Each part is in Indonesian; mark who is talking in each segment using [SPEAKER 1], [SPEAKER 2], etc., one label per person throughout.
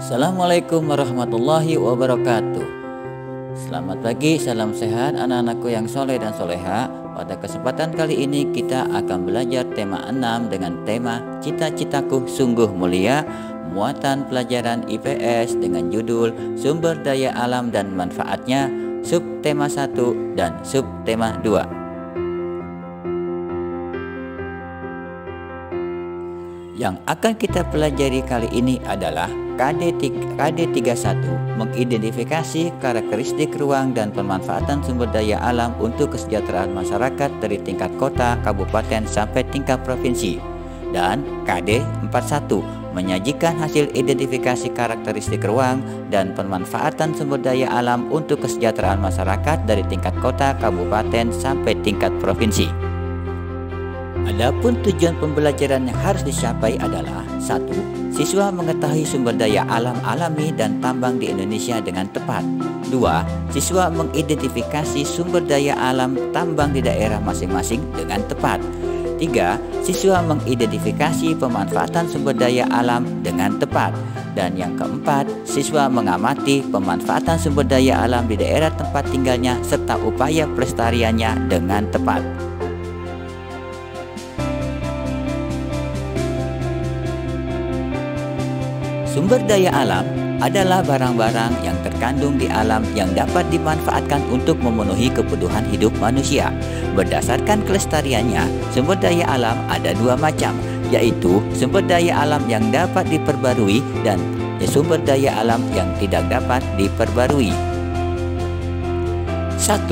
[SPEAKER 1] Assalamualaikum warahmatullahi wabarakatuh. Selamat pagi, salam sehat anak-anakku yang soleh dan soleha. Pada kesempatan kali ini kita akan belajar tema 6 dengan tema Cita-citaku sungguh mulia, muatan pelajaran IPS dengan judul Sumber Daya Alam dan Manfaatnya, subtema 1 dan subtema 2. Yang akan kita pelajari kali ini adalah KD31, mengidentifikasi karakteristik ruang dan pemanfaatan sumber daya alam untuk kesejahteraan masyarakat dari tingkat kota, kabupaten, sampai tingkat provinsi. Dan KD41, menyajikan hasil identifikasi karakteristik ruang dan pemanfaatan sumber daya alam untuk kesejahteraan masyarakat dari tingkat kota, kabupaten, sampai tingkat provinsi. Adapun tujuan pembelajaran yang harus dicapai adalah 1. Siswa mengetahui sumber daya alam alami dan tambang di Indonesia dengan tepat. 2. Siswa mengidentifikasi sumber daya alam tambang di daerah masing-masing dengan tepat. 3. Siswa mengidentifikasi pemanfaatan sumber daya alam dengan tepat. Dan yang keempat, siswa mengamati pemanfaatan sumber daya alam di daerah tempat tinggalnya serta upaya pelestariannya dengan tepat. Sumber daya alam adalah barang-barang yang terkandung di alam yang dapat dimanfaatkan untuk memenuhi kebutuhan hidup manusia. Berdasarkan kelestariannya, sumber daya alam ada dua macam, yaitu sumber daya alam yang dapat diperbarui dan sumber daya alam yang tidak dapat diperbarui. 1.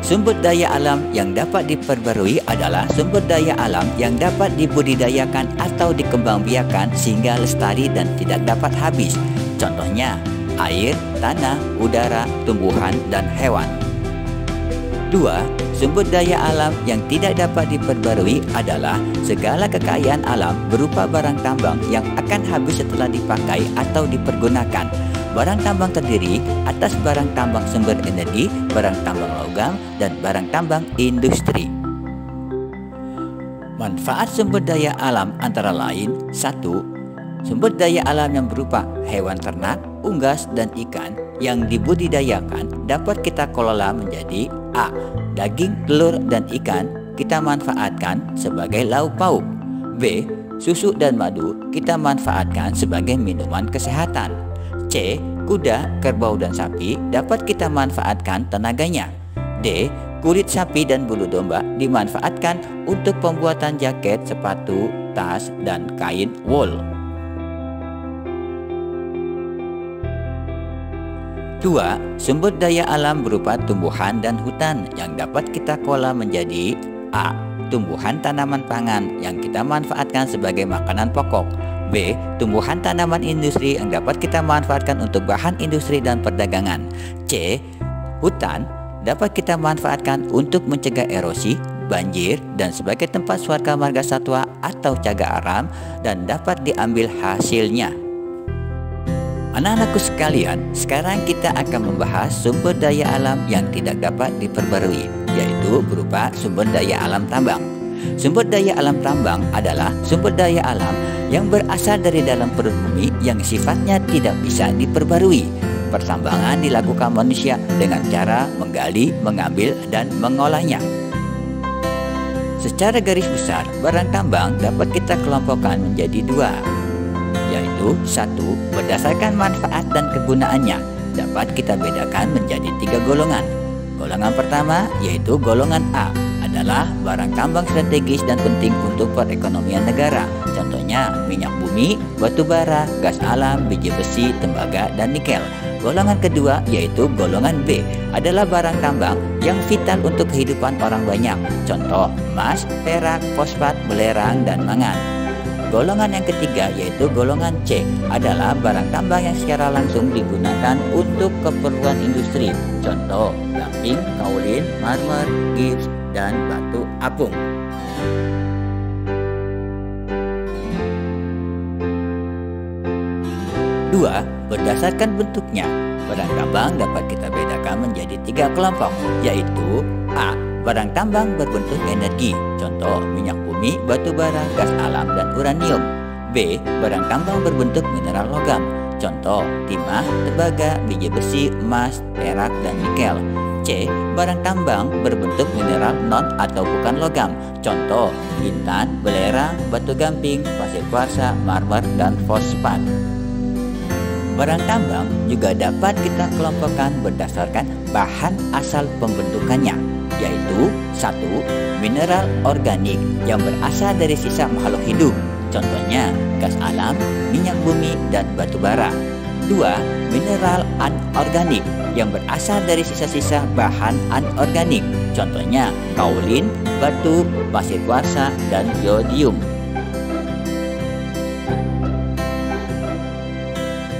[SPEAKER 1] Sumber daya alam yang dapat diperbarui adalah sumber daya alam yang dapat dibudidayakan atau dikembangbiakan sehingga lestari dan tidak dapat habis. Contohnya, air, tanah, udara, tumbuhan, dan hewan. 2. Sumber daya alam yang tidak dapat diperbarui adalah segala kekayaan alam berupa barang tambang yang akan habis setelah dipakai atau dipergunakan. Barang tambang terdiri atas barang tambang sumber energi, barang tambang logam, dan barang tambang industri. Manfaat sumber daya alam antara lain: 1. Sumber daya alam yang berupa hewan ternak, unggas, dan ikan yang dibudidayakan dapat kita kelola menjadi A. Daging, telur, dan ikan kita manfaatkan sebagai lauk pauk. B. Susu dan madu kita manfaatkan sebagai minuman kesehatan. C. Kuda, kerbau, dan sapi dapat kita manfaatkan tenaganya. D. Kulit sapi dan bulu domba dimanfaatkan untuk pembuatan jaket, sepatu, tas, dan kain wol. 2. Sumber daya alam berupa tumbuhan dan hutan yang dapat kita kelola menjadi A. Tumbuhan tanaman pangan yang kita manfaatkan sebagai makanan pokok. B. Tumbuhan tanaman industri yang dapat kita manfaatkan untuk bahan industri dan perdagangan. C. Hutan dapat kita manfaatkan untuk mencegah erosi, banjir, dan sebagai tempat warga marga satwa atau cagar alam dan dapat diambil hasilnya. Anak-anakku sekalian, sekarang kita akan membahas sumber daya alam yang tidak dapat diperbarui, yaitu berupa sumber daya alam tambang. Sumber daya alam tambang adalah sumber daya alam yang berasal dari dalam perut bumi yang sifatnya tidak bisa diperbarui. Pertambangan dilakukan manusia dengan cara menggali, mengambil, dan mengolahnya. Secara garis besar, barang tambang dapat kita kelompokkan menjadi dua, yaitu 1. Berdasarkan manfaat dan kegunaannya dapat kita bedakan menjadi 3 golongan. Golongan pertama yaitu golongan A adalah barang tambang strategis dan penting untuk perekonomian negara. Contohnya minyak bumi, batu bara, gas alam, biji besi, tembaga, dan nikel. Golongan kedua yaitu golongan B adalah barang tambang yang vital untuk kehidupan orang banyak. Contoh emas, perak, fosfat, belerang, dan mangan. Golongan yang ketiga yaitu golongan C adalah barang tambang yang secara langsung digunakan untuk keperluan industri. Contoh gamping, kaulin, marmer, gips, dan batu apung. 2. Berdasarkan bentuknya, barang tambang dapat kita bedakan menjadi 3 kelompok, yaitu A. Barang tambang berbentuk energi, contoh minyak batu bara, gas alam, dan uranium. B. Barang tambang berbentuk mineral logam, contoh timah, tembaga, biji besi, emas, perak, dan nikel. C. Barang tambang berbentuk mineral non atau bukan logam, contoh intan, belerang, batu gamping, pasir kuarsa, marmer, dan fosfat. Barang tambang juga dapat kita kelompokkan berdasarkan bahan asal pembentukannya, yaitu 1. Mineral organik yang berasal dari sisa makhluk hidup, contohnya gas alam, minyak bumi, dan batu bara. 2. Mineral anorganik yang berasal dari sisa-sisa bahan anorganik, contohnya kaolin, batu, pasir kuarsa, dan yodium.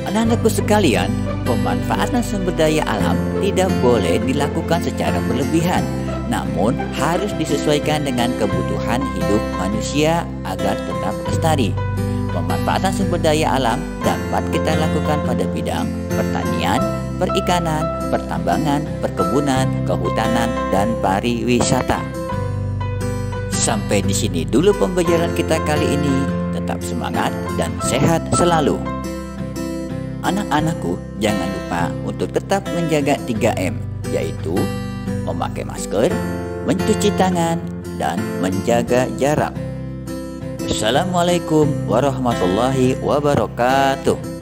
[SPEAKER 1] Anak-anakku sekalian, pemanfaatan sumber daya alam tidak boleh dilakukan secara berlebihan, namun harus disesuaikan dengan kebutuhan hidup manusia agar tetap lestari. Pemanfaatan sumber daya alam dapat kita lakukan pada bidang pertanian, perikanan, pertambangan, perkebunan, kehutanan, dan pariwisata. Sampai di sini dulu pembelajaran kita kali ini. Tetap semangat dan sehat selalu. Anak-anakku, jangan lupa untuk tetap menjaga 3M, yaitu memakai masker, mencuci tangan, dan menjaga jarak. Assalamualaikum warahmatullahi wabarakatuh.